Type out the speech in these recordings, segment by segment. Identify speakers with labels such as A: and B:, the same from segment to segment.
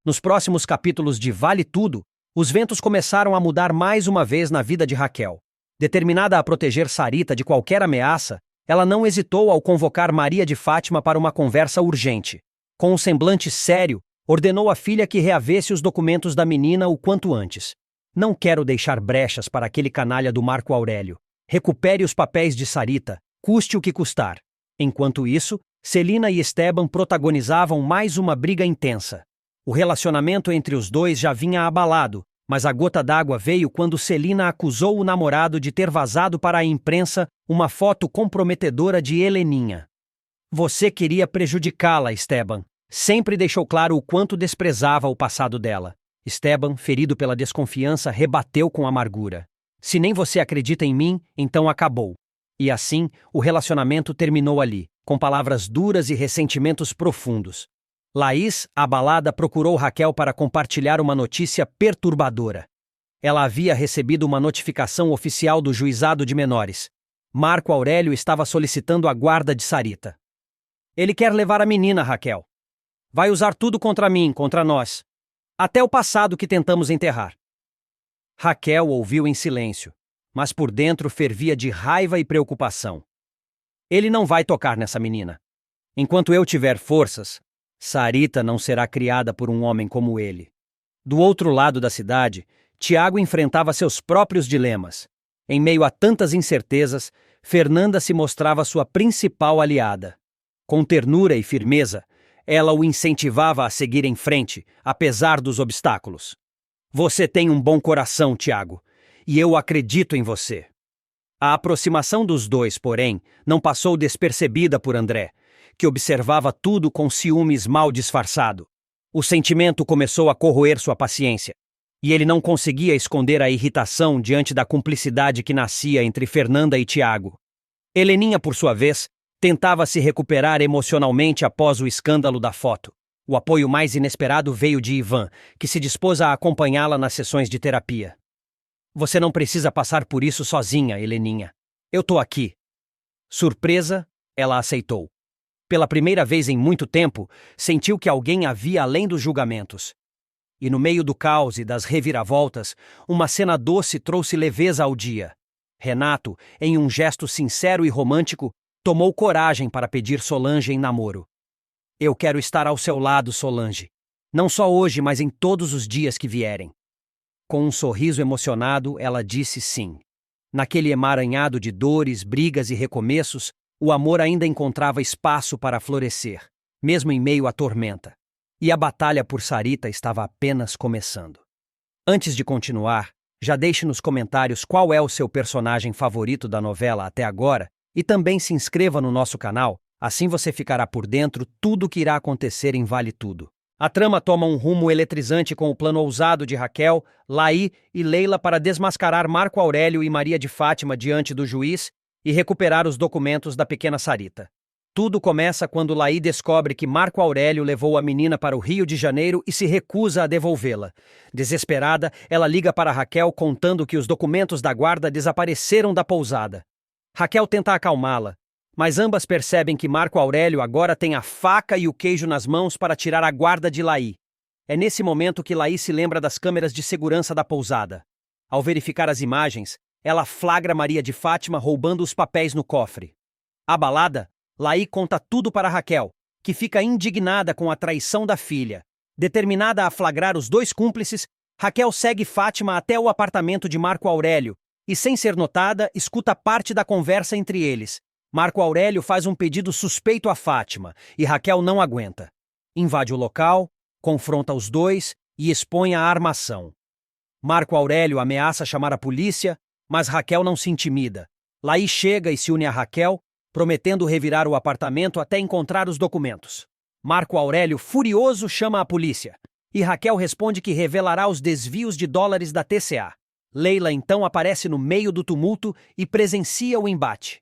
A: Nos próximos capítulos de Vale Tudo, os ventos começaram a mudar mais uma vez na vida de Raquel. Determinada a proteger Sarita de qualquer ameaça, ela não hesitou ao convocar Maria de Fátima para uma conversa urgente. Com um semblante sério, ordenou à filha que reavesse os documentos da menina o quanto antes. Não quero deixar brechas para aquele canalha do Marco Aurélio. Recupere os papéis de Sarita, custe o que custar. Enquanto isso, Celina e Esteban protagonizavam mais uma briga intensa. O relacionamento entre os dois já vinha abalado, mas a gota d'água veio quando Celina acusou o namorado de ter vazado para a imprensa uma foto comprometedora de Heleninha. Você queria prejudicá-la, Esteban. Sempre deixou claro o quanto desprezava o passado dela. Esteban, ferido pela desconfiança, rebateu com amargura. Se nem você acredita em mim, então acabou. E assim, o relacionamento terminou ali, com palavras duras e ressentimentos profundos. Laís, abalada, procurou Raquel para compartilhar uma notícia perturbadora. Ela havia recebido uma notificação oficial do Juizado de Menores. Marco Aurélio estava solicitando a guarda de Sarita. Ele quer levar a menina, Raquel. Vai usar tudo contra mim, contra nós. Até o passado que tentamos enterrar. Raquel ouviu em silêncio, mas por dentro fervia de raiva e preocupação. Ele não vai tocar nessa menina. Enquanto eu tiver forças, Sarita não será criada por um homem como ele. Do outro lado da cidade, Tiago enfrentava seus próprios dilemas. Em meio a tantas incertezas, Fernanda se mostrava sua principal aliada. Com ternura e firmeza, ela o incentivava a seguir em frente, apesar dos obstáculos. Você tem um bom coração, Tiago, e eu acredito em você. A aproximação dos dois, porém, não passou despercebida por André, que observava tudo com ciúmes mal disfarçado. O sentimento começou a corroer sua paciência, e ele não conseguia esconder a irritação diante da cumplicidade que nascia entre Fernanda e Tiago. Heleninha, por sua vez, tentava se recuperar emocionalmente após o escândalo da foto. O apoio mais inesperado veio de Ivan, que se dispôs a acompanhá-la nas sessões de terapia. Você não precisa passar por isso sozinha, Heleninha. Eu tô aqui. Surpresa, ela aceitou. Pela primeira vez em muito tempo, sentiu que alguém havia além dos julgamentos. E no meio do caos e das reviravoltas, uma cena doce trouxe leveza ao dia. Renato, em um gesto sincero e romântico, tomou coragem para pedir Solange em namoro. Eu quero estar ao seu lado, Solange. Não só hoje, mas em todos os dias que vierem. Com um sorriso emocionado, ela disse sim. Naquele emaranhado de dores, brigas e recomeços, o amor ainda encontrava espaço para florescer, mesmo em meio à tormenta. E a batalha por Sarita estava apenas começando. Antes de continuar, já deixe nos comentários qual é o seu personagem favorito da novela até agora e também se inscreva no nosso canal, assim você ficará por dentro tudo o que irá acontecer em Vale Tudo. A trama toma um rumo eletrizante com o plano ousado de Raquel, Laí e Leila para desmascarar Marco Aurélio e Maria de Fátima diante do juiz e recuperar os documentos da pequena Sarita. Tudo começa quando Laí descobre que Marco Aurélio levou a menina para o Rio de Janeiro e se recusa a devolvê-la. Desesperada, ela liga para Raquel contando que os documentos da guarda desapareceram da pousada. Raquel tenta acalmá-la, mas ambas percebem que Marco Aurélio agora tem a faca e o queijo nas mãos para tirar a guarda de Laí. É nesse momento que Laí se lembra das câmeras de segurança da pousada. Ao verificar as imagens, ela flagra Maria de Fátima roubando os papéis no cofre. Abalada, Laí conta tudo para Raquel, que fica indignada com a traição da filha. Determinada a flagrar os dois cúmplices, Raquel segue Fátima até o apartamento de Marco Aurélio e, sem ser notada, escuta parte da conversa entre eles. Marco Aurélio faz um pedido suspeito a Fátima e Raquel não aguenta. Invade o local, confronta os dois e expõe a armação. Marco Aurélio ameaça chamar a polícia, mas Raquel não se intimida. Laí chega e se une a Raquel, prometendo revirar o apartamento até encontrar os documentos. Marco Aurélio, furioso, chama a polícia, e Raquel responde que revelará os desvios de dólares da TCA. Leila então aparece no meio do tumulto e presencia o embate.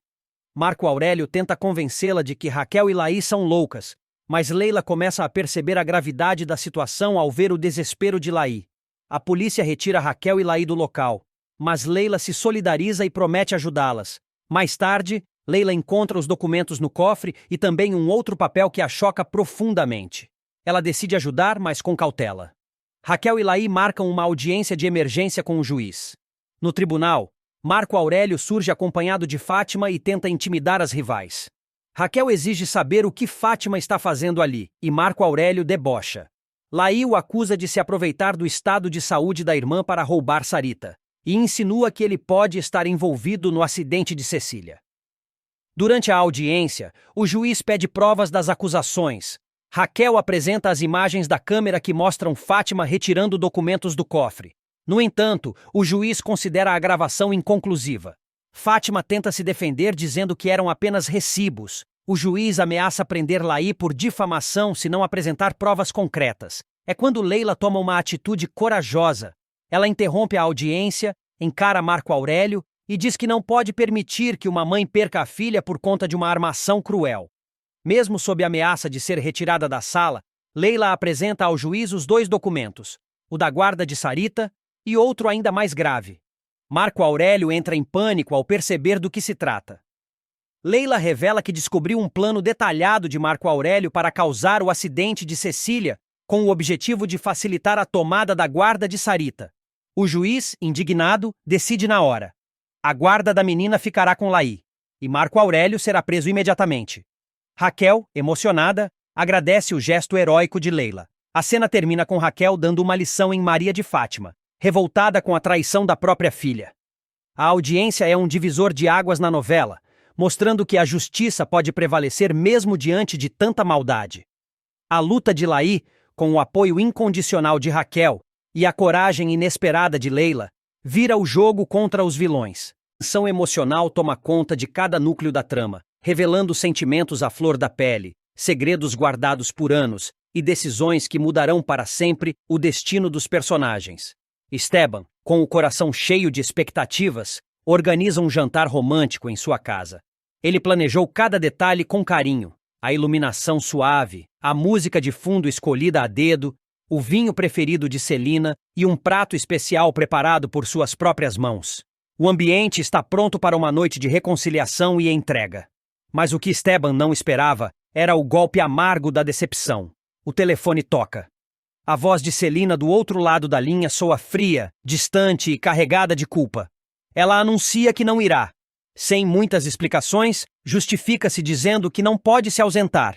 A: Marco Aurélio tenta convencê-la de que Raquel e Laí são loucas, mas Leila começa a perceber a gravidade da situação ao ver o desespero de Laí. A polícia retira Raquel e Laí do local, mas Leila se solidariza e promete ajudá-las. Mais tarde, Leila encontra os documentos no cofre e também um outro papel que a choca profundamente. Ela decide ajudar, mas com cautela. Raquel e Laí marcam uma audiência de emergência com o juiz. No tribunal, Marco Aurélio surge acompanhado de Fátima e tenta intimidar as rivais. Raquel exige saber o que Fátima está fazendo ali, e Marco Aurélio debocha. Laí o acusa de se aproveitar do estado de saúde da irmã para roubar Sarita, e insinua que ele pode estar envolvido no acidente de Cecília. Durante a audiência, o juiz pede provas das acusações. Raquel apresenta as imagens da câmera que mostram Fátima retirando documentos do cofre. No entanto, o juiz considera a gravação inconclusiva. Fátima tenta se defender dizendo que eram apenas recibos. O juiz ameaça prender Laí por difamação se não apresentar provas concretas. É quando Leila toma uma atitude corajosa. Ela interrompe a audiência, encara Marco Aurélio e diz que não pode permitir que uma mãe perca a filha por conta de uma armação cruel. Mesmo sob ameaça de ser retirada da sala, Leila apresenta ao juiz os 2 documentos, o da guarda de Sarita e outro ainda mais grave. Marco Aurélio entra em pânico ao perceber do que se trata. Leila revela que descobriu um plano detalhado de Marco Aurélio para causar o acidente de Cecília, com o objetivo de facilitar a tomada da guarda de Sarita. O juiz, indignado, decide na hora. A guarda da menina ficará com Laí, e Marco Aurélio será preso imediatamente. Raquel, emocionada, agradece o gesto heróico de Leila. A cena termina com Raquel dando uma lição em Maria de Fátima, revoltada com a traição da própria filha. A audiência é um divisor de águas na novela, mostrando que a justiça pode prevalecer mesmo diante de tanta maldade. A luta de Laí, com o apoio incondicional de Raquel e a coragem inesperada de Leila, vira o jogo contra os vilões. A tensão emocional toma conta de cada núcleo da trama, revelando sentimentos à flor da pele, segredos guardados por anos e decisões que mudarão para sempre o destino dos personagens. Esteban, com o coração cheio de expectativas, organiza um jantar romântico em sua casa. Ele planejou cada detalhe com carinho, a iluminação suave, a música de fundo escolhida a dedo, o vinho preferido de Celina e um prato especial preparado por suas próprias mãos. O ambiente está pronto para uma noite de reconciliação e entrega. Mas o que Esteban não esperava era o golpe amargo da decepção. O telefone toca. A voz de Celina do outro lado da linha soa fria, distante e carregada de culpa. Ela anuncia que não irá. Sem muitas explicações, justifica-se dizendo que não pode se ausentar.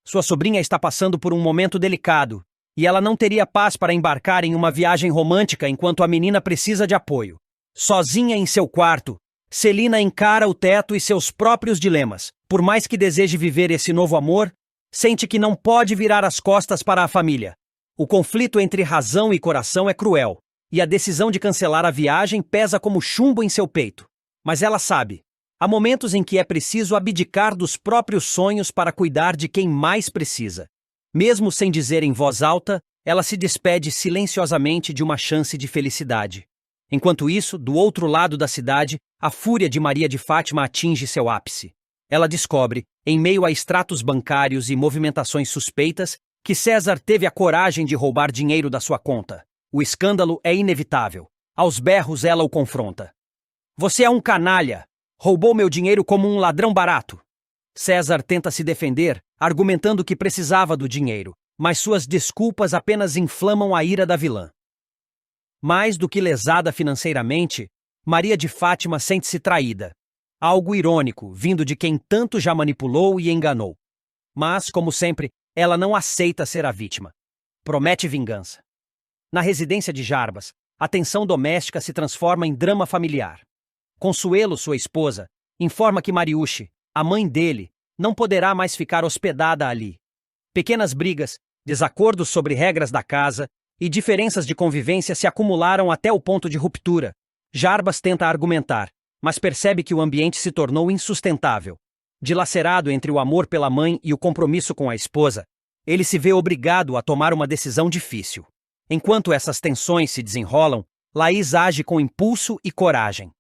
A: Sua sobrinha está passando por um momento delicado, e ela não teria paz para embarcar em uma viagem romântica enquanto a menina precisa de apoio. Sozinha em seu quarto, Celina encara o teto e seus próprios dilemas. Por mais que deseje viver esse novo amor, sente que não pode virar as costas para a família. O conflito entre razão e coração é cruel, e a decisão de cancelar a viagem pesa como chumbo em seu peito. Mas ela sabe, há momentos em que é preciso abdicar dos próprios sonhos para cuidar de quem mais precisa. Mesmo sem dizer em voz alta, ela se despede silenciosamente de uma chance de felicidade. Enquanto isso, do outro lado da cidade, a fúria de Maria de Fátima atinge seu ápice. Ela descobre, em meio a extratos bancários e movimentações suspeitas, que César teve a coragem de roubar dinheiro da sua conta. O escândalo é inevitável. Aos berros ela o confronta. Você é um canalha! Roubou meu dinheiro como um ladrão barato! César tenta se defender, argumentando que precisava do dinheiro, mas suas desculpas apenas inflamam a ira da vilã. Mais do que lesada financeiramente, Maria de Fátima sente-se traída. Algo irônico, vindo de quem tanto já manipulou e enganou. Mas, como sempre, ela não aceita ser a vítima. Promete vingança. Na residência de Jarbas, a tensão doméstica se transforma em drama familiar. Consuelo, sua esposa, informa que Mariucci, a mãe dele, não poderá mais ficar hospedada ali. Pequenas brigas, desacordos sobre regras da casa e diferenças de convivência se acumularam até o ponto de ruptura. Jarbas tenta argumentar, mas percebe que o ambiente se tornou insustentável. Dilacerado entre o amor pela mãe e o compromisso com a esposa, ele se vê obrigado a tomar uma decisão difícil. Enquanto essas tensões se desenrolam, Laís age com impulso e coragem.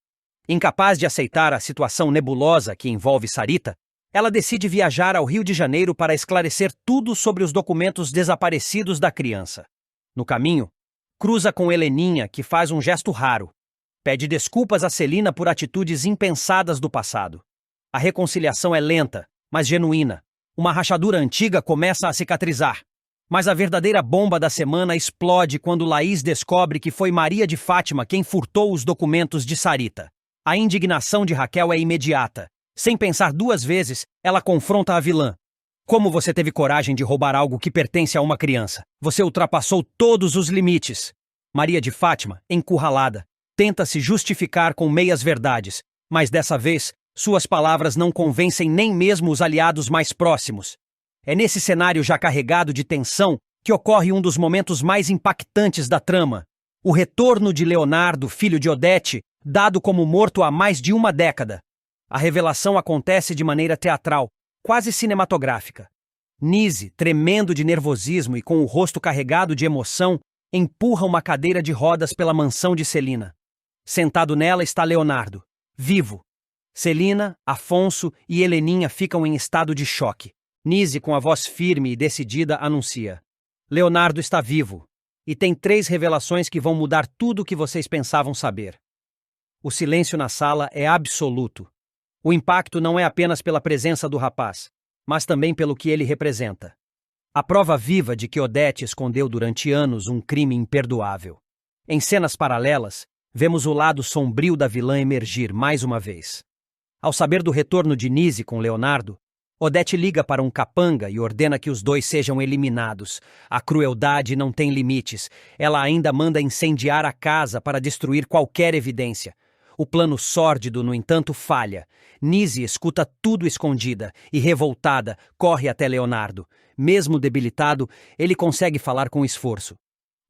A: Incapaz de aceitar a situação nebulosa que envolve Sarita, ela decide viajar ao Rio de Janeiro para esclarecer tudo sobre os documentos desaparecidos da criança. No caminho, cruza com Heleninha, que faz um gesto raro. Pede desculpas a Celina por atitudes impensadas do passado. A reconciliação é lenta, mas genuína. Uma rachadura antiga começa a cicatrizar. Mas a verdadeira bomba da semana explode quando Laís descobre que foi Maria de Fátima quem furtou os documentos de Sarita. A indignação de Raquel é imediata. Sem pensar duas vezes, ela confronta a vilã. Como você teve coragem de roubar algo que pertence a uma criança? Você ultrapassou todos os limites. Maria de Fátima, encurralada, tenta se justificar com meias-verdades, mas dessa vez, suas palavras não convencem nem mesmo os aliados mais próximos. É nesse cenário já carregado de tensão que ocorre um dos momentos mais impactantes da trama. O retorno de Leonardo, filho de Odete, dado como morto há mais de uma década. A revelação acontece de maneira teatral, quase cinematográfica. Nise, tremendo de nervosismo e com o rosto carregado de emoção, empurra uma cadeira de rodas pela mansão de Celina. Sentado nela está Leonardo, vivo. Celina, Afonso e Heleninha ficam em estado de choque. Nise, com a voz firme e decidida, anuncia: Leonardo está vivo, e tem 3 revelações que vão mudar tudo o que vocês pensavam saber. O silêncio na sala é absoluto. O impacto não é apenas pela presença do rapaz, mas também pelo que ele representa. A prova viva de que Odete escondeu durante anos um crime imperdoável. Em cenas paralelas, vemos o lado sombrio da vilã emergir mais uma vez. Ao saber do retorno de Nise com Leonardo, Odete liga para um capanga e ordena que os dois sejam eliminados. A crueldade não tem limites. Ela ainda manda incendiar a casa para destruir qualquer evidência. O plano sórdido, no entanto, falha. Nise escuta tudo escondida e, revoltada, corre até Leonardo. Mesmo debilitado, ele consegue falar com esforço.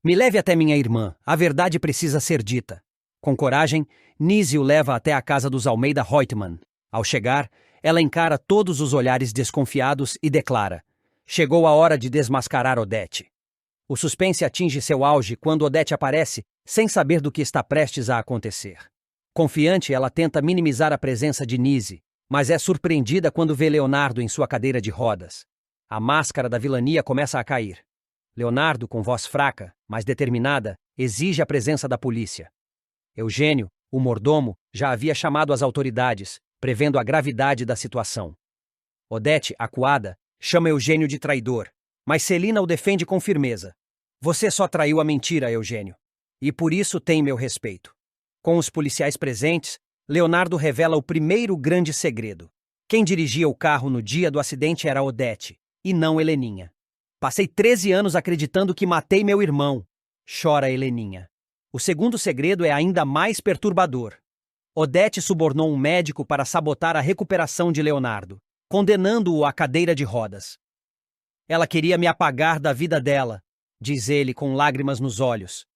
A: Me leve até minha irmã. A verdade precisa ser dita. Com coragem, Nise o leva até a casa dos Almeida Reutemann. Ao chegar, ela encara todos os olhares desconfiados e declara: chegou a hora de desmascarar Odete. O suspense atinge seu auge quando Odete aparece, sem saber do que está prestes a acontecer. Confiante, ela tenta minimizar a presença de Nise, mas é surpreendida quando vê Leonardo em sua cadeira de rodas. A máscara da vilania começa a cair. Leonardo, com voz fraca, mas determinada, exige a presença da polícia. Eugênio, o mordomo, já havia chamado as autoridades, prevendo a gravidade da situação. Odete, acuada, chama Eugênio de traidor, mas Celina o defende com firmeza. Você só traiu a mentira, Eugênio, e por isso tem meu respeito. Com os policiais presentes, Leonardo revela o primeiro grande segredo. Quem dirigia o carro no dia do acidente era Odete, e não Heleninha. Passei 13 anos acreditando que matei meu irmão, chora Heleninha. O segundo segredo é ainda mais perturbador. Odete subornou um médico para sabotar a recuperação de Leonardo, condenando-o à cadeira de rodas. Ela queria me apagar da vida dela, diz ele com lágrimas nos olhos.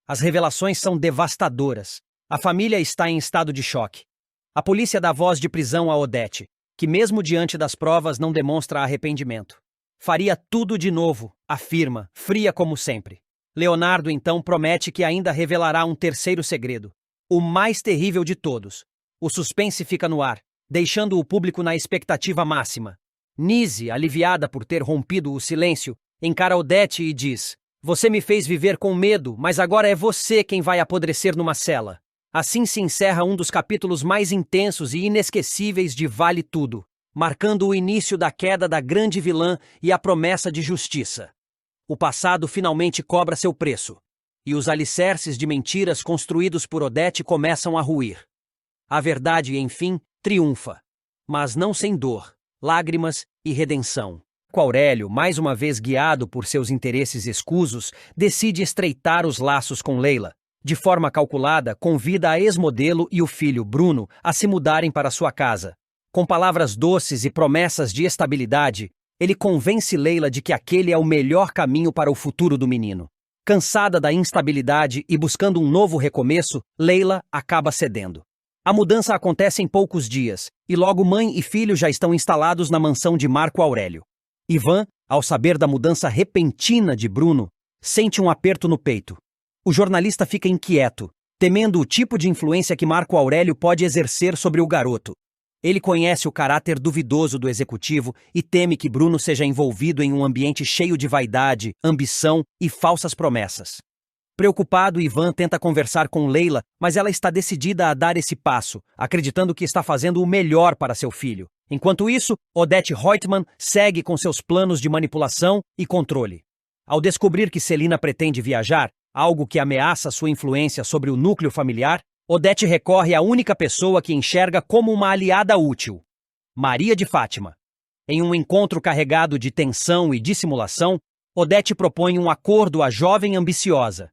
A: As revelações são devastadoras. A família está em estado de choque. A polícia dá voz de prisão a Odete, que mesmo diante das provas não demonstra arrependimento. Faria tudo de novo, afirma, fria como sempre. Leonardo então promete que ainda revelará um terceiro segredo. O mais terrível de todos. O suspense fica no ar, deixando o público na expectativa máxima. Nise, aliviada por ter rompido o silêncio, encara Odete e diz: você me fez viver com medo, mas agora é você quem vai apodrecer numa cela. Assim se encerra um dos capítulos mais intensos e inesquecíveis de Vale Tudo, marcando o início da queda da grande vilã e a promessa de justiça. O passado finalmente cobra seu preço, e os alicerces de mentiras construídos por Odete começam a ruir. A verdade, enfim, triunfa, mas não sem dor, lágrimas e redenção. Aurélio, mais uma vez guiado por seus interesses escusos, decide estreitar os laços com Leila. De forma calculada, convida a ex-modelo e o filho, Bruno, a se mudarem para sua casa. Com palavras doces e promessas de estabilidade, ele convence Leila de que aquele é o melhor caminho para o futuro do menino. Cansada da instabilidade e buscando um novo recomeço, Leila acaba cedendo. A mudança acontece em poucos dias, e logo mãe e filho já estão instalados na mansão de Marco Aurélio. Ivan, ao saber da mudança repentina de Bruno, sente um aperto no peito. O jornalista fica inquieto, temendo o tipo de influência que Marco Aurélio pode exercer sobre o garoto. Ele conhece o caráter duvidoso do executivo e teme que Bruno seja envolvido em um ambiente cheio de vaidade, ambição e falsas promessas. Preocupado, Ivan tenta conversar com Leila, mas ela está decidida a dar esse passo, acreditando que está fazendo o melhor para seu filho. Enquanto isso, Odete Reutemann segue com seus planos de manipulação e controle. Ao descobrir que Celina pretende viajar, algo que ameaça sua influência sobre o núcleo familiar, Odete recorre à única pessoa que enxerga como uma aliada útil: Maria de Fátima. Em um encontro carregado de tensão e dissimulação, Odete propõe um acordo à jovem ambiciosa.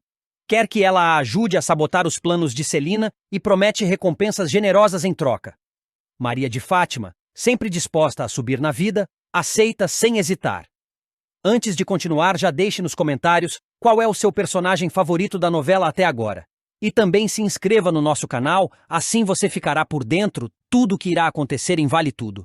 A: Quer que ela a ajude a sabotar os planos de Celina e promete recompensas generosas em troca. Maria de Fátima, sempre disposta a subir na vida, aceita sem hesitar. Antes de continuar, já deixe nos comentários qual é o seu personagem favorito da novela até agora. E também se inscreva no nosso canal, assim você ficará por dentro tudo o que irá acontecer em Vale Tudo.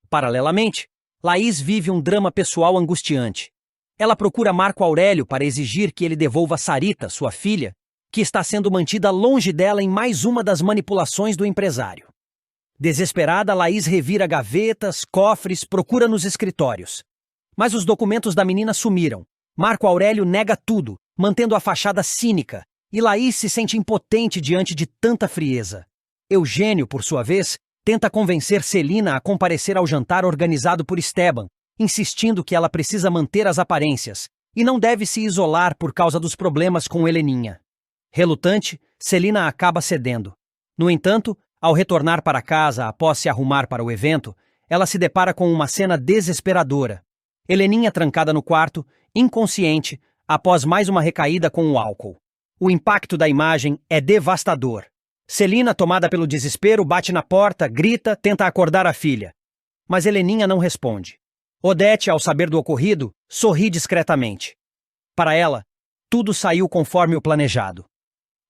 A: Paralelamente, Laís vive um drama pessoal angustiante. Ela procura Marco Aurélio para exigir que ele devolva Sarita, sua filha, que está sendo mantida longe dela em mais uma das manipulações do empresário. Desesperada, Laís revira gavetas, cofres, procura nos escritórios. Mas os documentos da menina sumiram. Marco Aurélio nega tudo, mantendo a fachada cínica, e Laís se sente impotente diante de tanta frieza. Eugênio, por sua vez, tenta convencer Celina a comparecer ao jantar organizado por Esteban, insistindo que ela precisa manter as aparências e não deve se isolar por causa dos problemas com Heleninha. Relutante, Celina acaba cedendo. No entanto, ao retornar para casa após se arrumar para o evento, ela se depara com uma cena desesperadora. Heleninha trancada no quarto, inconsciente, após mais uma recaída com o álcool. O impacto da imagem é devastador. Celina, tomada pelo desespero, bate na porta, grita, tenta acordar a filha. Mas Heleninha não responde. Odete, ao saber do ocorrido, sorri discretamente. Para ela, tudo saiu conforme o planejado.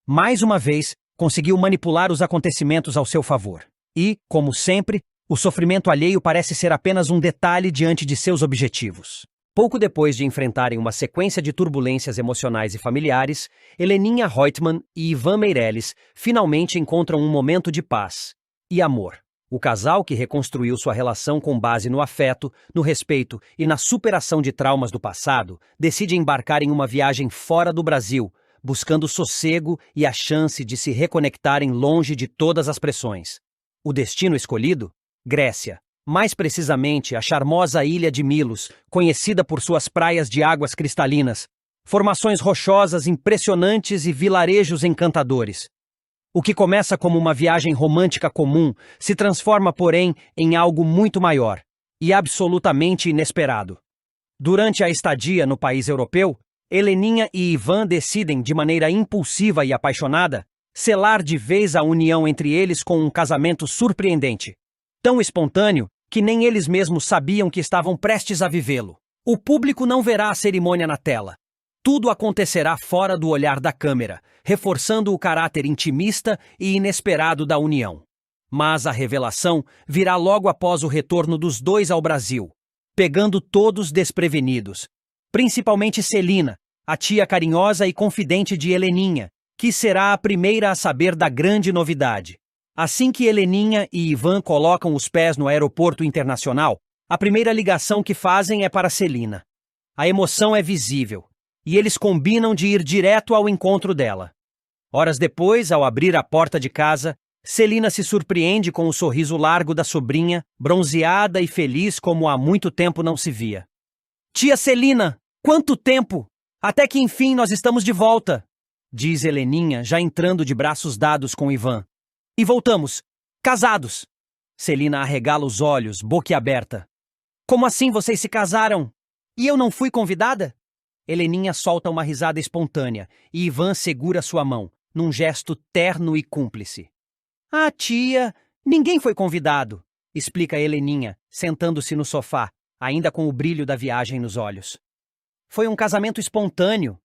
A: Mais uma vez, conseguiu manipular os acontecimentos ao seu favor. E, como sempre, o sofrimento alheio parece ser apenas um detalhe diante de seus objetivos. Pouco depois de enfrentarem uma sequência de turbulências emocionais e familiares, Heleninha Reutemann e Ivan Meirelles finalmente encontram um momento de paz e amor. O casal, que reconstruiu sua relação com base no afeto, no respeito e na superação de traumas do passado, decide embarcar em uma viagem fora do Brasil, buscando sossego e a chance de se reconectarem longe de todas as pressões. O destino escolhido? Grécia. Mais precisamente, a charmosa ilha de Milos, conhecida por suas praias de águas cristalinas, formações rochosas impressionantes e vilarejos encantadores. O que começa como uma viagem romântica comum se transforma, porém, em algo muito maior e absolutamente inesperado. Durante a estadia no país europeu, Heleninha e Ivan decidem, de maneira impulsiva e apaixonada, selar de vez a união entre eles com um casamento surpreendente. Tão espontâneo que nem eles mesmos sabiam que estavam prestes a vivê-lo. O público não verá a cerimônia na tela. Tudo acontecerá fora do olhar da câmera, reforçando o caráter intimista e inesperado da união. Mas a revelação virá logo após o retorno dos dois ao Brasil, pegando todos desprevenidos, principalmente Celina, a tia carinhosa e confidente de Heleninha, que será a primeira a saber da grande novidade. Assim que Heleninha e Ivan colocam os pés no aeroporto internacional, a primeira ligação que fazem é para Celina. A emoção é visível, e eles combinam de ir direto ao encontro dela. Horas depois, ao abrir a porta de casa, Celina se surpreende com o sorriso largo da sobrinha, bronzeada e feliz como há muito tempo não se via. "Tia Celina, quanto tempo! Até que enfim nós estamos de volta!" diz Heleninha, já entrando de braços dados com Ivan. "E voltamos, casados!" Celina arregala os olhos, boquiaberta. "Como assim vocês se casaram? E eu não fui convidada?" Heleninha solta uma risada espontânea e Ivan segura sua mão, num gesto terno e cúmplice. "Ah, tia, ninguém foi convidado", explica Heleninha, sentando-se no sofá, ainda com o brilho da viagem nos olhos. "Foi um casamento espontâneo.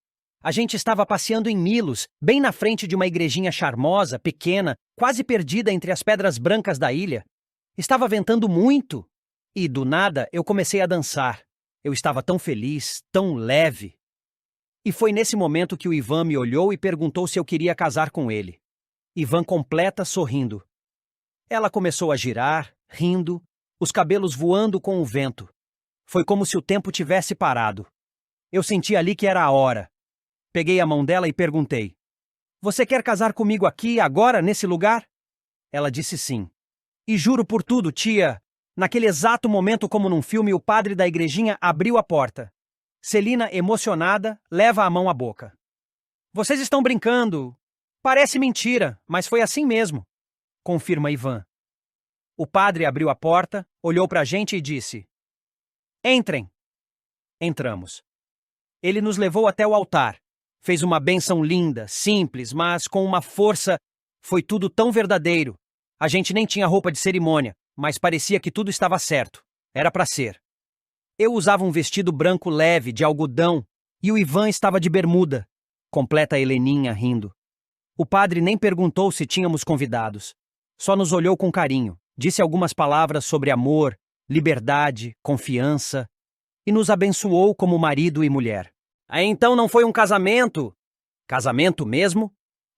A: A gente estava passeando em Milos, bem na frente de uma igrejinha charmosa, pequena, quase perdida entre as pedras brancas da ilha. Estava ventando muito. E, do nada, eu comecei a dançar. Eu estava tão feliz, tão leve." E foi nesse momento que o Ivan me olhou e perguntou se eu queria casar com ele. Ivan completa sorrindo. Ela começou a girar, rindo, os cabelos voando com o vento. Foi como se o tempo tivesse parado. Eu senti ali que era a hora. Peguei a mão dela e perguntei: "Você quer casar comigo aqui, agora, nesse lugar?" Ela disse sim. "E juro por tudo, tia, naquele exato momento, como num filme, o padre da igrejinha abriu a porta. Celina, emocionada, leva a mão à boca. Vocês estão brincando. Parece mentira, mas foi assim mesmo, confirma Ivan. O padre abriu a porta, olhou para a gente e disse: Entrem. Entramos. Ele nos levou até o altar. Fez uma bênção linda, simples, mas com uma força. Foi tudo tão verdadeiro. A gente nem tinha roupa de cerimônia, mas parecia que tudo estava certo. Era para ser. Eu usava um vestido branco leve, de algodão, e o Ivan estava de bermuda, completa a Heleninha rindo. O padre nem perguntou se tínhamos convidados. Só nos olhou com carinho, disse algumas palavras sobre amor, liberdade, confiança, e nos abençoou como marido e mulher. Então não foi um casamento? Casamento mesmo?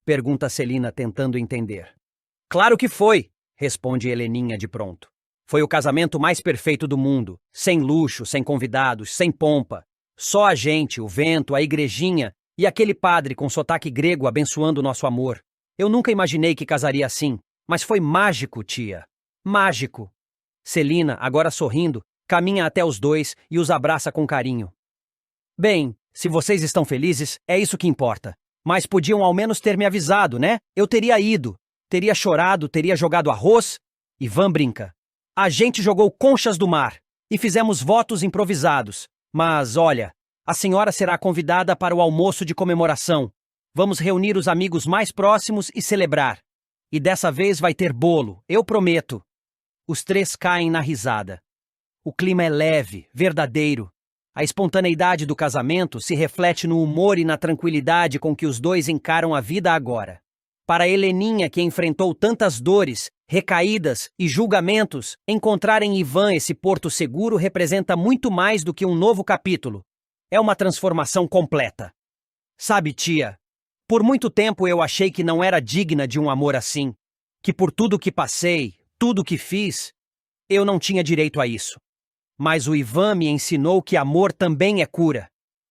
A: Pergunta Celina, tentando entender. Claro que foi, responde Heleninha de pronto. Foi o casamento mais perfeito do mundo, sem luxo, sem convidados, sem pompa. Só a gente, o vento, a igrejinha e aquele padre com sotaque grego abençoando nosso amor. Eu nunca imaginei que casaria assim, mas foi mágico, tia. Mágico. Celina, agora sorrindo, caminha até os dois e os abraça com carinho. Bem, se vocês estão felizes, é isso que importa. Mas podiam ao menos ter me avisado, né? Eu teria ido, teria chorado, teria jogado arroz. Ivan brinca. A gente jogou conchas do mar e fizemos votos improvisados. Mas, olha, a senhora será convidada para o almoço de comemoração. Vamos reunir os amigos mais próximos e celebrar. E dessa vez vai ter bolo, eu prometo. Os três caem na risada. O clima é leve, verdadeiro. A espontaneidade do casamento se reflete no humor e na tranquilidade com que os dois encaram a vida agora. Para Heleninha, que enfrentou tantas dores, recaídas e julgamentos, encontrar em Ivan esse porto seguro representa muito mais do que um novo capítulo. É uma transformação completa. Sabe, tia, por muito tempo eu achei que não era digna de um amor assim, que por tudo que passei, tudo que fiz, eu não tinha direito a isso. Mas o Ivan me ensinou que amor também é cura.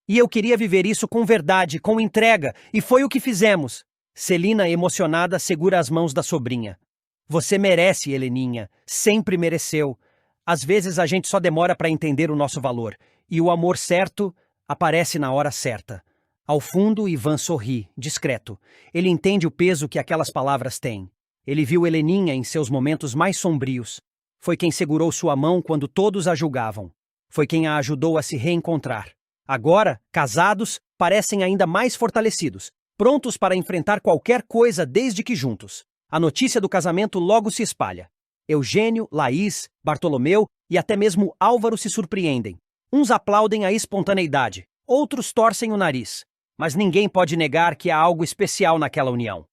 A: E eu queria viver isso com verdade, com entrega, e foi o que fizemos. Celina, emocionada, segura as mãos da sobrinha. Você merece, Heleninha. Sempre mereceu. Às vezes a gente só demora para entender o nosso valor. E o amor certo aparece na hora certa. Ao fundo, Ivan sorri, discreto. Ele entende o peso que aquelas palavras têm. Ele viu Heleninha em seus momentos mais sombrios. Foi quem segurou sua mão quando todos a julgavam. Foi quem a ajudou a se reencontrar. Agora, casados, parecem ainda mais fortalecidos, prontos para enfrentar qualquer coisa desde que juntos. A notícia do casamento logo se espalha. Eugênio, Laís, Bartolomeu e até mesmo Álvaro se surpreendem. Uns aplaudem a espontaneidade, outros torcem o nariz. Mas ninguém pode negar que há algo especial naquela união.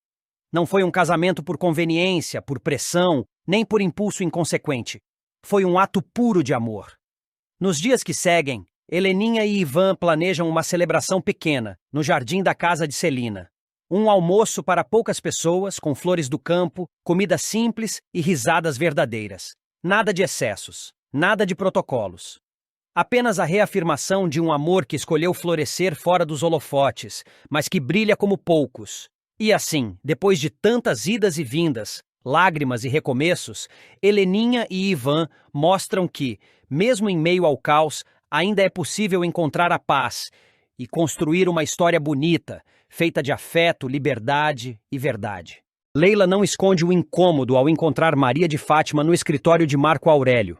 A: Não foi um casamento por conveniência, por pressão, nem por impulso inconsequente. Foi um ato puro de amor. Nos dias que seguem, Heleninha e Ivan planejam uma celebração pequena, no jardim da casa de Celina. Um almoço para poucas pessoas, com flores do campo, comida simples e risadas verdadeiras. Nada de excessos, nada de protocolos. Apenas a reafirmação de um amor que escolheu florescer fora dos holofotes, mas que brilha como poucos. E assim, depois de tantas idas e vindas, lágrimas e recomeços, Heleninha e Ivan mostram que, mesmo em meio ao caos, ainda é possível encontrar a paz e construir uma história bonita, feita de afeto, liberdade e verdade. Leila não esconde o incômodo ao encontrar Maria de Fátima no escritório de Marco Aurélio.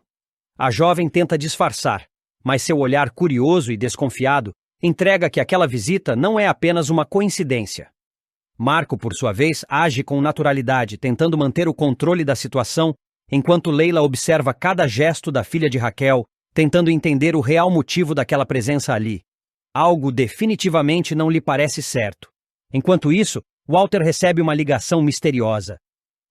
A: A jovem tenta disfarçar, mas seu olhar curioso e desconfiado entrega que aquela visita não é apenas uma coincidência. Marco, por sua vez, age com naturalidade, tentando manter o controle da situação, enquanto Leila observa cada gesto da filha de Raquel, tentando entender o real motivo daquela presença ali. Algo definitivamente não lhe parece certo. Enquanto isso, Walter recebe uma ligação misteriosa.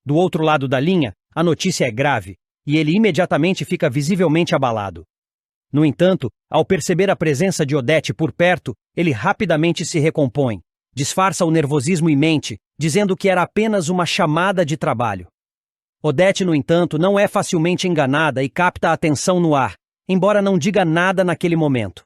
A: Do outro lado da linha, a notícia é grave, e ele imediatamente fica visivelmente abalado. No entanto, ao perceber a presença de Odete por perto, ele rapidamente se recompõe. Disfarça o nervosismo e mente, dizendo que era apenas uma chamada de trabalho. Odete, no entanto, não é facilmente enganada e capta a atenção no ar, embora não diga nada naquele momento.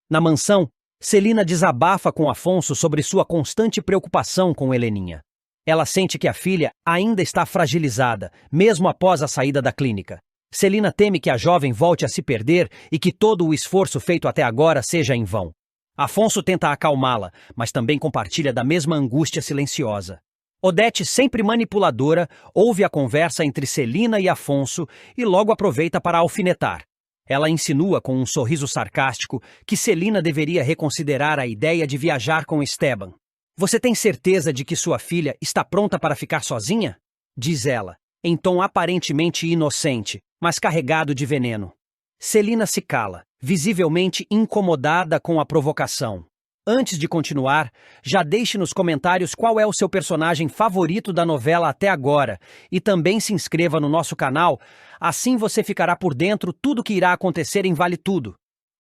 A: Na mansão, Celina desabafa com Afonso sobre sua constante preocupação com Heleninha. Ela sente que a filha ainda está fragilizada, mesmo após a saída da clínica. Celina teme que a jovem volte a se perder e que todo o esforço feito até agora seja em vão. Afonso tenta acalmá-la, mas também compartilha da mesma angústia silenciosa. Odete, sempre manipuladora, ouve a conversa entre Celina e Afonso e logo aproveita para alfinetar. Ela insinua com um sorriso sarcástico que Celina deveria reconsiderar a ideia de viajar com Esteban. Você tem certeza de que sua filha está pronta para ficar sozinha? Diz ela, em tom aparentemente inocente, mas carregado de veneno. Celina se cala, visivelmente incomodada com a provocação. Antes de continuar, já deixe nos comentários qual é o seu personagem favorito da novela até agora e também se inscreva no nosso canal, assim você ficará por dentro tudo que irá acontecer em Vale Tudo.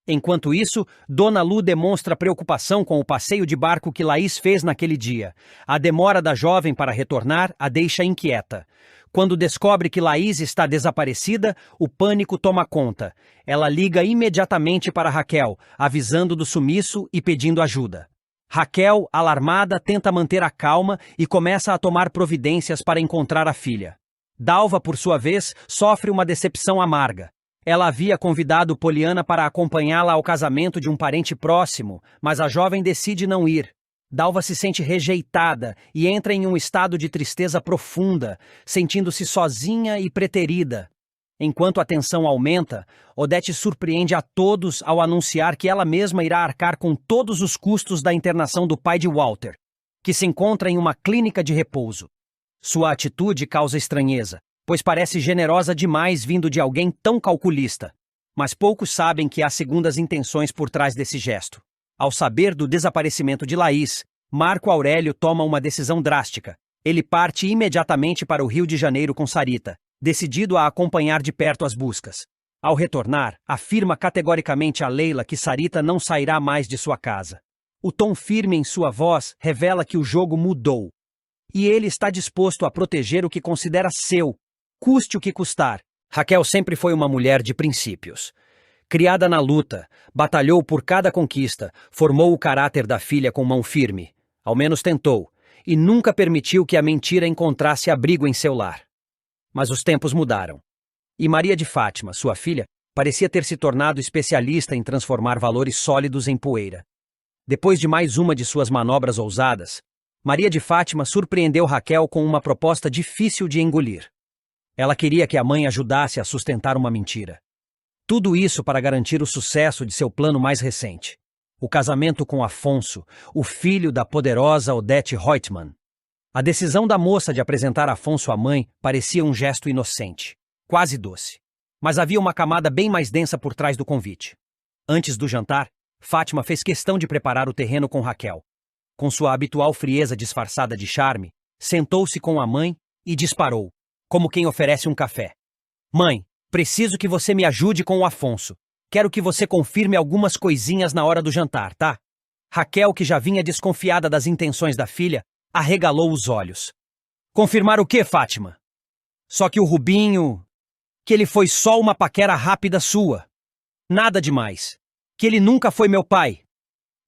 A: Enquanto isso, Dona Lu demonstra preocupação com o passeio de barco que Laís fez naquele dia. A demora da jovem para retornar a deixa inquieta. Quando descobre que Laís está desaparecida, o pânico toma conta. Ela liga imediatamente para Raquel, avisando do sumiço e pedindo ajuda. Raquel, alarmada, tenta manter a calma e começa a tomar providências para encontrar a filha. Dalva, por sua vez, sofre uma decepção amarga. Ela havia convidado Poliana para acompanhá-la ao casamento de um parente próximo, mas a jovem decide não ir. Dalva se sente rejeitada e entra em um estado de tristeza profunda, sentindo-se sozinha e preterida. Enquanto a tensão aumenta, Odete surpreende a todos ao anunciar que ela mesma irá arcar com todos os custos da internação do pai de Walter, que se encontra em uma clínica de repouso. Sua atitude causa estranheza, pois parece generosa demais vindo de alguém tão calculista. Mas poucos sabem que há segundas intenções por trás desse gesto. Ao saber do desaparecimento de Laís, Marco Aurélio toma uma decisão drástica. Ele parte imediatamente para o Rio de Janeiro com Sarita, decidido a acompanhar de perto as buscas. Ao retornar, afirma categoricamente a Leila que Sarita não sairá mais de sua casa. O tom firme em sua voz revela que o jogo mudou. E ele está disposto a proteger o que considera seu, custe o que custar. Raquel sempre foi uma mulher de princípios. Criada na luta, batalhou por cada conquista, formou o caráter da filha com mão firme, ao menos tentou, e nunca permitiu que a mentira encontrasse abrigo em seu lar. Mas os tempos mudaram. E Maria de Fátima, sua filha, parecia ter se tornado especialista em transformar valores sólidos em poeira. Depois de mais uma de suas manobras ousadas, Maria de Fátima surpreendeu Raquel com uma proposta difícil de engolir. Ela queria que a mãe ajudasse a sustentar uma mentira. Tudo isso para garantir o sucesso de seu plano mais recente. O casamento com Afonso, o filho da poderosa Odete Reutemann. A decisão da moça de apresentar Afonso à mãe parecia um gesto inocente, quase doce. Mas havia uma camada bem mais densa por trás do convite. Antes do jantar, Fátima fez questão de preparar o terreno com Raquel. Com sua habitual frieza disfarçada de charme, sentou-se com a mãe e disparou, como quem oferece um café. Mãe, preciso que você me ajude com o Afonso. Quero que você confirme algumas coisinhas na hora do jantar, tá? Raquel, que já vinha desconfiada das intenções da filha, arregalou os olhos. Confirmar o quê, Fátima? Só que o Rubinho... Que ele foi só uma paquera rápida sua. Nada demais. Que ele nunca foi meu pai.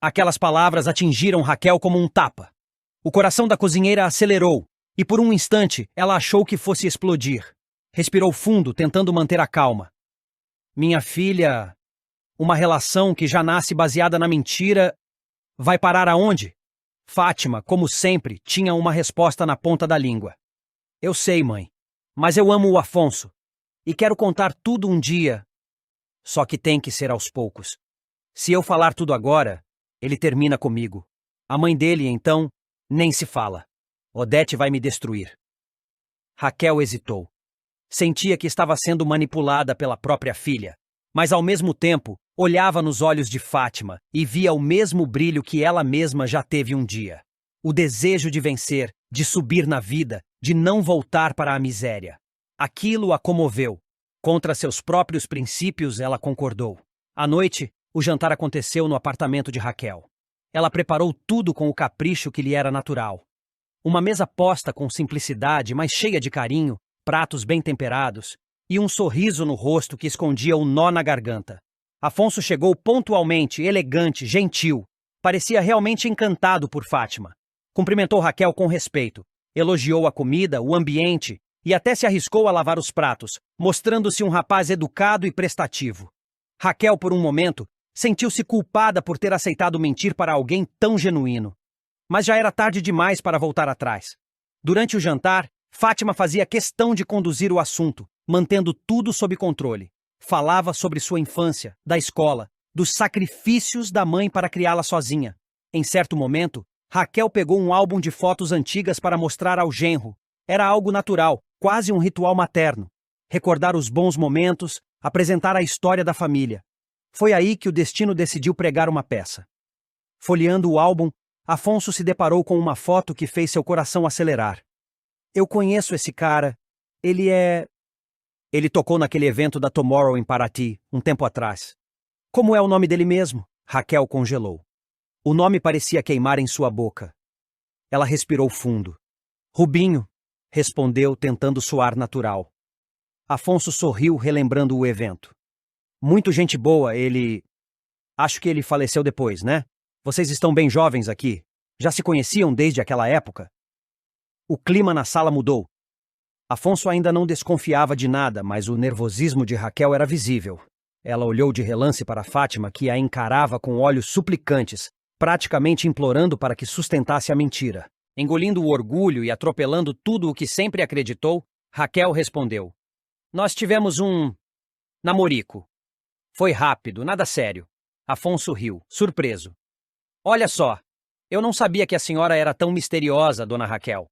A: Aquelas palavras atingiram Raquel como um tapa. O coração da cozinheira acelerou, e por um instante ela achou que fosse explodir. Respirou fundo, tentando manter a calma. Minha filha... Uma relação que já nasce baseada na mentira... Vai parar aonde? Fátima, como sempre, tinha uma resposta na ponta da língua. Eu sei, mãe. Mas eu amo o Afonso. E quero contar tudo um dia. Só que tem que ser aos poucos. Se eu falar tudo agora, ele termina comigo. A mãe dele, então, nem se fala. Odete vai me destruir. Raquel hesitou. Sentia que estava sendo manipulada pela própria filha, mas ao mesmo tempo olhava nos olhos de Fátima e via o mesmo brilho que ela mesma já teve um dia. O desejo de vencer, de subir na vida, de não voltar para a miséria. Aquilo a comoveu. Contra seus próprios princípios, ela concordou. À noite, o jantar aconteceu no apartamento de Raquel. Ela preparou tudo com o capricho que lhe era natural. Uma mesa posta com simplicidade, mas cheia de carinho, pratos bem temperados, e um sorriso no rosto que escondia um nó na garganta. Afonso chegou pontualmente, elegante, gentil. Parecia realmente encantado por Fátima. Cumprimentou Raquel com respeito. Elogiou a comida, o ambiente, e até se arriscou a lavar os pratos, mostrando-se um rapaz educado e prestativo. Raquel, por um momento, sentiu-se culpada por ter aceitado mentir para alguém tão genuíno. Mas já era tarde demais para voltar atrás. Durante o jantar, Fátima fazia questão de conduzir o assunto, mantendo tudo sob controle. Falava sobre sua infância, da escola, dos sacrifícios da mãe para criá-la sozinha. Em certo momento, Raquel pegou um álbum de fotos antigas para mostrar ao genro. Era algo natural, quase um ritual materno. Recordar os bons momentos, apresentar a história da família. Foi aí que o destino decidiu pregar uma peça. Folheando o álbum, Afonso se deparou com uma foto que fez seu coração acelerar. Eu conheço esse cara. Ele é... Ele tocou naquele evento da Tomorrow em Paraty, um tempo atrás. Como é o nome dele mesmo? Raquel congelou. O nome parecia queimar em sua boca. Ela respirou fundo. Rubinho, respondeu, tentando soar natural. Afonso sorriu, relembrando o evento. Muito gente boa, ele... Acho que ele faleceu depois, né? Vocês estão bem jovens aqui. Já se conheciam desde aquela época? O clima na sala mudou. Afonso ainda não desconfiava de nada, mas o nervosismo de Raquel era visível. Ela olhou de relance para Fátima, que a encarava com olhos suplicantes, praticamente implorando para que sustentasse a mentira. Engolindo o orgulho e atropelando tudo o que sempre acreditou, Raquel respondeu. Nós tivemos um... namorico. Foi rápido, nada sério. Afonso riu, surpreso. Olha só, eu não sabia que a senhora era tão misteriosa, dona Raquel.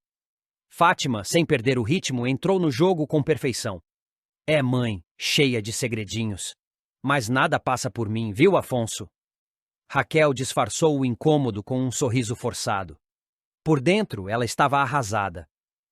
A: Fátima, sem perder o ritmo, entrou no jogo com perfeição. É mãe, cheia de segredinhos. Mas nada passa por mim, viu, Afonso? Raquel disfarçou o incômodo com um sorriso forçado. Por dentro, ela estava arrasada.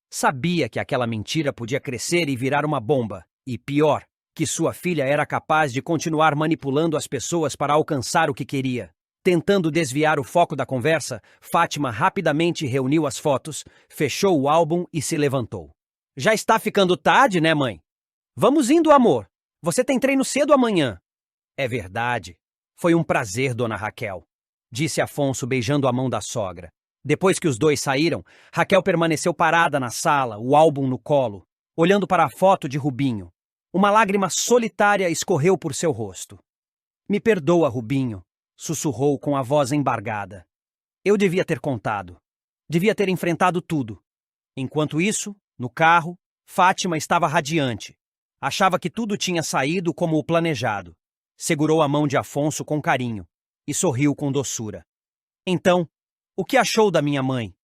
A: Sabia que aquela mentira podia crescer e virar uma bomba. E pior, que sua filha era capaz de continuar manipulando as pessoas para alcançar o que queria. Tentando desviar o foco da conversa, Fátima rapidamente reuniu as fotos, fechou o álbum e se levantou. Já está ficando tarde, né, mãe? Vamos indo, amor. Você tem treino cedo amanhã. É verdade. Foi um prazer, dona Raquel, disse Afonso beijando a mão da sogra. Depois que os dois saíram, Raquel permaneceu parada na sala, o álbum no colo, olhando para a foto de Rubinho. Uma lágrima solitária escorreu por seu rosto. Me perdoa, Rubinho, sussurrou com a voz embargada. Eu devia ter contado. Devia ter enfrentado tudo. Enquanto isso, no carro, Fátima estava radiante. Achava que tudo tinha saído como o planejado. Segurou a mão de Afonso com carinho e sorriu com doçura. Então, o que achou da minha mãe?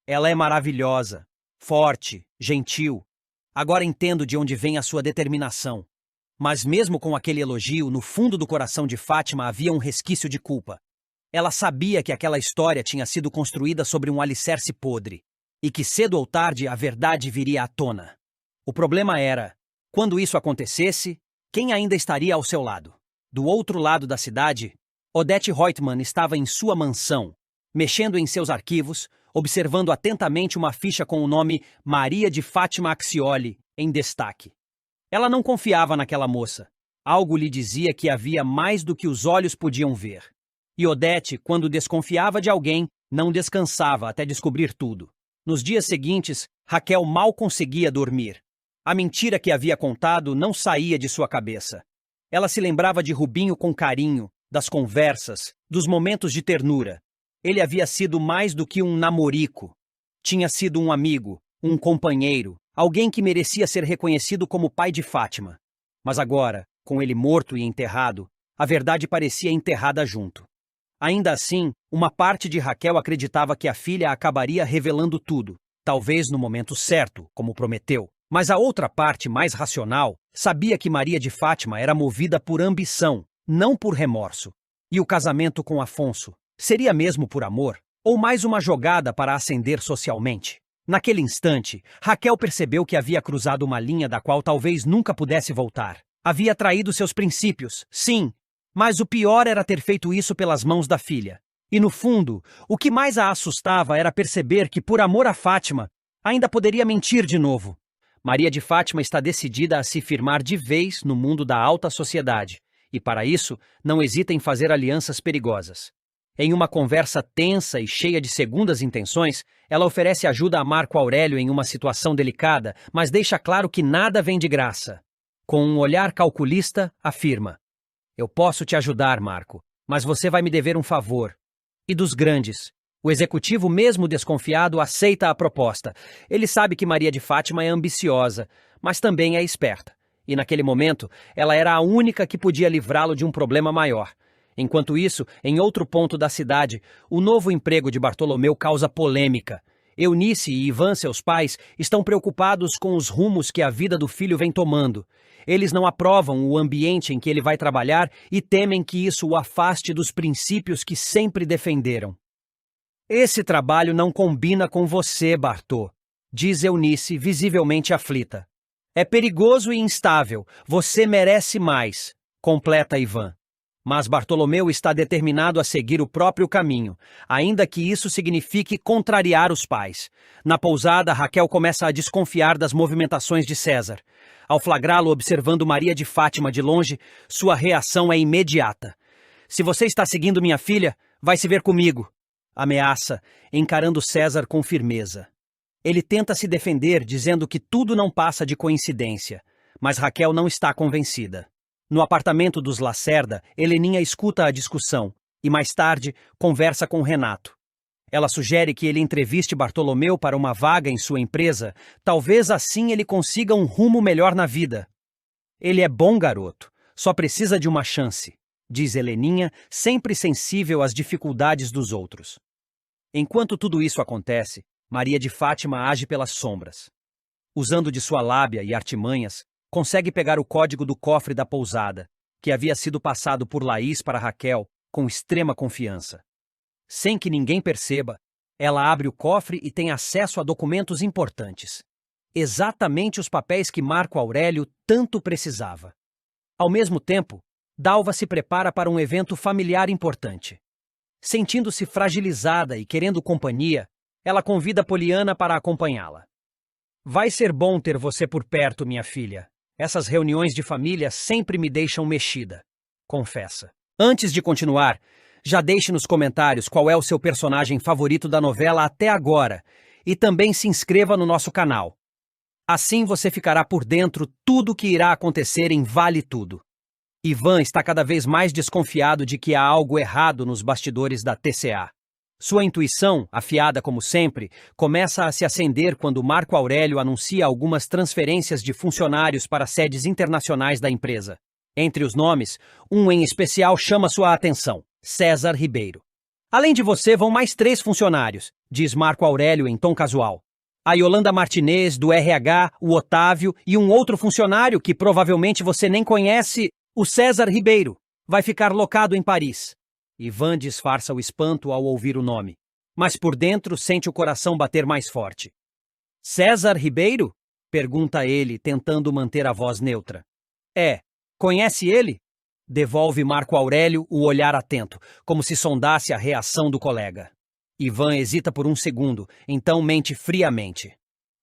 A: Ela é maravilhosa, forte, gentil. Agora entendo de onde vem a sua determinação. Mas mesmo com aquele elogio, no fundo do coração de Fátima havia um resquício de culpa. Ela sabia que aquela história tinha sido construída sobre um alicerce podre, e que cedo ou tarde a verdade viria à tona. O problema era, quando isso acontecesse, quem ainda estaria ao seu lado? Do outro lado da cidade, Odete Reutemann estava em sua mansão, mexendo em seus arquivos, observando atentamente uma ficha com o nome Maria de Fátima Accioli em destaque. Ela não confiava naquela moça. Algo lhe dizia que havia mais do que os olhos podiam ver. E Odete, quando desconfiava de alguém, não descansava até descobrir tudo. Nos dias seguintes, Raquel mal conseguia dormir. A mentira que havia contado não saía de sua cabeça. Ela se lembrava de Rubinho com carinho, das conversas, dos momentos de ternura. Ele havia sido mais do que um namorico. Tinha sido um amigo, um companheiro, alguém que merecia ser reconhecido como pai de Fátima. Mas agora, com ele morto e enterrado, a verdade parecia enterrada junto. Ainda assim, uma parte de Raquel acreditava que a filha acabaria revelando tudo, talvez no momento certo, como prometeu. Mas a outra parte, mais racional, sabia que Maria de Fátima era movida por ambição, não por remorso. E o casamento com Afonso seria mesmo por amor, ou mais uma jogada para ascender socialmente? Naquele instante, Raquel percebeu que havia cruzado uma linha da qual talvez nunca pudesse voltar. Havia traído seus princípios, sim, mas o pior era ter feito isso pelas mãos da filha. E no fundo, o que mais a assustava era perceber que, por amor a Fátima, ainda poderia mentir de novo. Maria de Fátima está decidida a se firmar de vez no mundo da alta sociedade, e para isso não hesita em fazer alianças perigosas. Em uma conversa tensa e cheia de segundas intenções, ela oferece ajuda a Marco Aurélio em uma situação delicada, mas deixa claro que nada vem de graça. Com um olhar calculista, afirma: Eu posso te ajudar, Marco, mas você vai me dever um favor. E dos grandes. O executivo, mesmo desconfiado, aceita a proposta. Ele sabe que Maria de Fátima é ambiciosa, mas também é esperta. E naquele momento, ela era a única que podia livrá-lo de um problema maior. Enquanto isso, em outro ponto da cidade, o novo emprego de Bartolomeu causa polêmica. Eunice e Ivan, seus pais, estão preocupados com os rumos que a vida do filho vem tomando. Eles não aprovam o ambiente em que ele vai trabalhar e temem que isso o afaste dos princípios que sempre defenderam. Esse trabalho não combina com você, Bartô, diz Eunice, visivelmente aflita. É perigoso e instável, você merece mais, completa Ivan. Mas Bartolomeu está determinado a seguir o próprio caminho, ainda que isso signifique contrariar os pais. Na pousada, Raquel começa a desconfiar das movimentações de César. Ao flagrá-lo observando Maria de Fátima de longe, sua reação é imediata. Se você está seguindo minha filha, vai se ver comigo, ameaça, encarando César com firmeza. Ele tenta se defender, dizendo que tudo não passa de coincidência, mas Raquel não está convencida. No apartamento dos Lacerda, Heleninha escuta a discussão e, mais tarde, conversa com Renato. Ela sugere que ele entreviste Bartolomeu para uma vaga em sua empresa, talvez assim ele consiga um rumo melhor na vida. Ele é bom garoto, só precisa de uma chance, diz Heleninha, sempre sensível às dificuldades dos outros. Enquanto tudo isso acontece, Maria de Fátima age pelas sombras. Usando de sua lábia e artimanhas, consegue pegar o código do cofre da pousada, que havia sido passado por Laís para Raquel com extrema confiança. Sem que ninguém perceba, ela abre o cofre e tem acesso a documentos importantes. Exatamente os papéis que Marco Aurélio tanto precisava. Ao mesmo tempo, Dalva se prepara para um evento familiar importante. Sentindo-se fragilizada e querendo companhia, ela convida Poliana para acompanhá-la. Vai ser bom ter você por perto, minha filha. Essas reuniões de família sempre me deixam mexida, confessa. Antes de continuar, já deixe nos comentários qual é o seu personagem favorito da novela até agora e também se inscreva no nosso canal. Assim você ficará por dentro tudo o que irá acontecer em Vale Tudo. Ivan está cada vez mais desconfiado de que há algo errado nos bastidores da TCA. Sua intuição, afiada como sempre, começa a se acender quando Marco Aurélio anuncia algumas transferências de funcionários para sedes internacionais da empresa. Entre os nomes, um em especial chama sua atenção: César Ribeiro. Além de você, vão mais 3 funcionários, diz Marco Aurélio em tom casual. A Yolanda Martinez, do RH, o Otávio e um outro funcionário que provavelmente você nem conhece, o César Ribeiro, vai ficar locado em Paris. Ivan disfarça o espanto ao ouvir o nome, mas por dentro sente o coração bater mais forte. César Ribeiro? Pergunta ele, tentando manter a voz neutra. É. Conhece ele? Devolve Marco Aurélio o olhar atento, como se sondasse a reação do colega. Ivan hesita por um segundo, então mente friamente.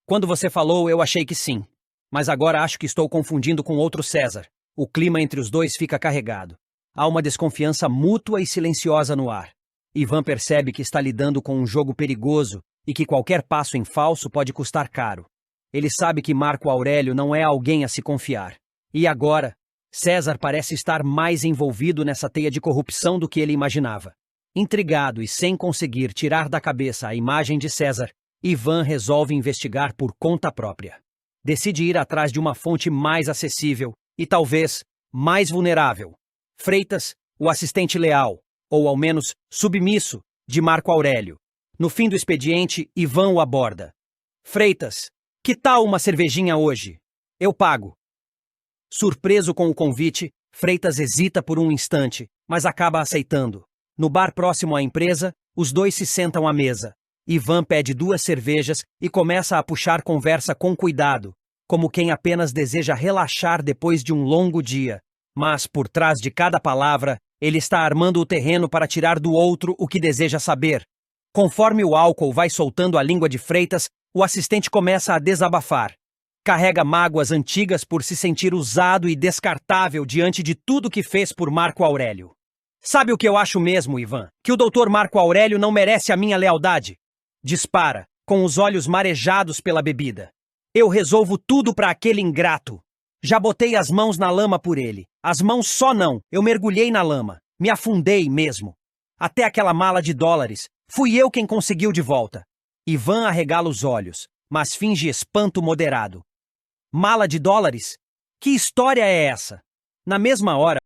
A: Quando você falou, eu achei que sim, mas agora acho que estou confundindo com outro César. O clima entre os dois fica carregado. Há uma desconfiança mútua e silenciosa no ar. Ivan percebe que está lidando com um jogo perigoso e que qualquer passo em falso pode custar caro. Ele sabe que Marco Aurélio não é alguém a se confiar. E agora, César parece estar mais envolvido nessa teia de corrupção do que ele imaginava. Intrigado e sem conseguir tirar da cabeça a imagem de César, Ivan resolve investigar por conta própria. Decide ir atrás de uma fonte mais acessível e talvez mais vulnerável. Freitas, o assistente leal, ou ao menos submisso, de Marco Aurélio. No fim do expediente, Ivan o aborda. Freitas, que tal uma cervejinha hoje? Eu pago. Surpreso com o convite, Freitas hesita por um instante, mas acaba aceitando. No bar próximo à empresa, os dois se sentam à mesa. Ivan pede 2 cervejas e começa a puxar conversa com cuidado, como quem apenas deseja relaxar depois de um longo dia. Mas, por trás de cada palavra, ele está armando o terreno para tirar do outro o que deseja saber. Conforme o álcool vai soltando a língua de Freitas, o assistente começa a desabafar. Carrega mágoas antigas por se sentir usado e descartável diante de tudo que fez por Marco Aurélio. Sabe o que eu acho mesmo, Ivan? Que o Dr. Marco Aurélio não merece a minha lealdade. Dispara, com os olhos marejados pela bebida. Eu resolvo tudo para aquele ingrato. Já botei as mãos na lama por ele. As mãos só não, eu mergulhei na lama. Me afundei mesmo. Até aquela mala de dólares. Fui eu quem conseguiu de volta. Ivan arregala os olhos, mas finge espanto moderado. Mala de dólares? Que história é essa? Na mesma hora,